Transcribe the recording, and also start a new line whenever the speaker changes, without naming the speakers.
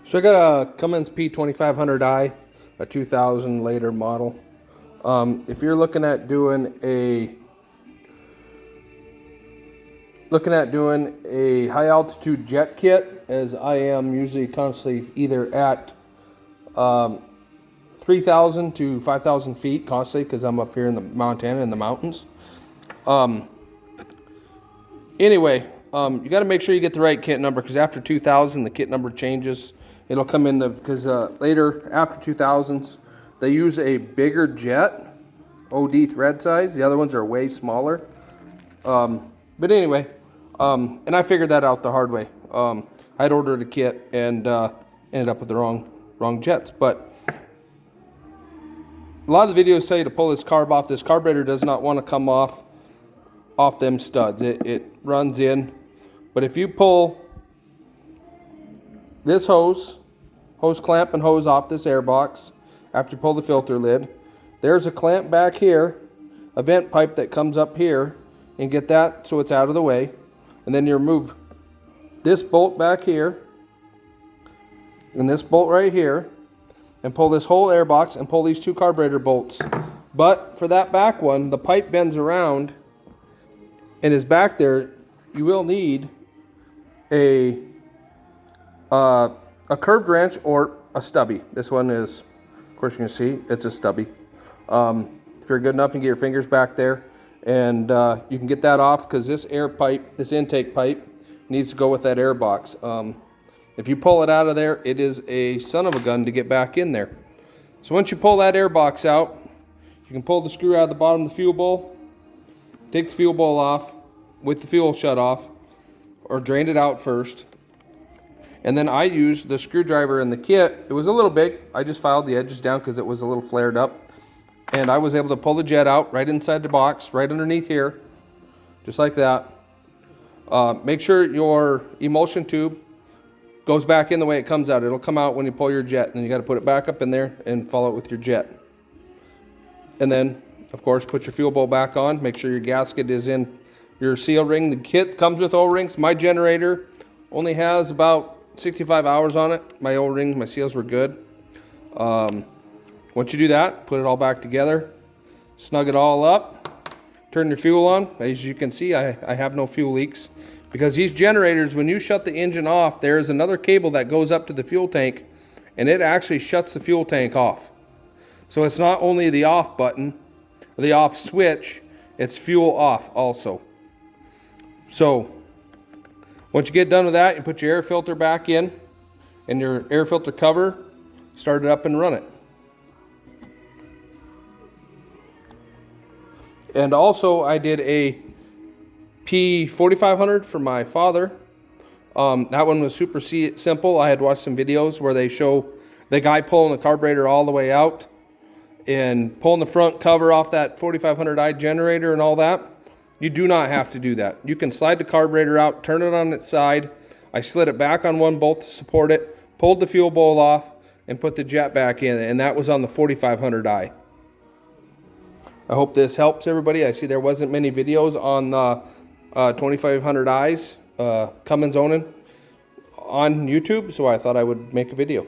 So I got a Cummins p2500i, a 2000 later model. If you're looking at doing a high altitude jet kit, as I am usually constantly either at 3,000 to 5,000 feet constantly, because I'm up here in the Montana in the mountains. Anyway, you got to make sure you get the right kit number, because after 2,000 the kit number changes. It'll come in because later after 2000s they use a bigger jet, OD thread size. The other ones are way smaller. But anyway, and I figured that out the hard way. I'd ordered a kit and ended up with the wrong jets. But a lot of the videos tell you to pull this carb off. This carburetor does not want to come off them studs. It runs in. But if you pull this hose clamp and hose off this air box, after you pull the filter lid, there's a clamp back here, a vent pipe that comes up here, and get that so it's out of the way. And then you remove this bolt back here and this bolt right here, and pull this whole air box and pull these two carburetor bolts. But for that back one, the pipe bends around and is back there. You will need a curved wrench or a stubby. This one is, of course you can see, it's a stubby. If you're good enough, you can get your fingers back there, and you can get that off, because this air pipe, this intake pipe, needs to go with that air box. If you pull it out of there, it is a son of a gun to get back in there. So once you pull that air box out, you can pull the screw out of the bottom of the fuel bowl, take the fuel bowl off with the fuel shut off, or drain it out first. And then I used the screwdriver in the kit. It was a little big. I just filed the edges down because it was a little flared up. And I was able to pull the jet out right inside the box, right underneath here, just like that. Make sure your emulsion tube goes back in the way it comes out. It'll come out when you pull your jet, and then you got to put it back up in there and follow it with your jet. And then, of course, put your fuel bowl back on. Make sure your gasket is in your seal ring. The kit comes with O-rings. My generator only has about 65 hours on it. My O-ring, my seals were good. Once you do that, put it all back together, snug it all up, turn your fuel on. As you can see, I have no fuel leaks, because these generators, when you shut the engine off, there is another cable that goes up to the fuel tank, and it actually shuts the fuel tank off. So it's not only the off button, the off switch, it's fuel off also. So once you get done with that, you put your air filter back in, and your air filter cover, start it up and run it. And also I did a P2500 for my father. That one was super simple. I had watched some videos where they show the guy pulling the carburetor all the way out and pulling the front cover off that 4500i generator and all that. You do not have to do that. You can slide the carburetor out, turn it on its side. I slid it back on one bolt to support it, pulled the fuel bowl off, and put the jet back in, and that was on the 4500i. I hope this helps everybody. I see there wasn't many videos on the 2500i's Cummins owning on YouTube, so I thought I would make a video.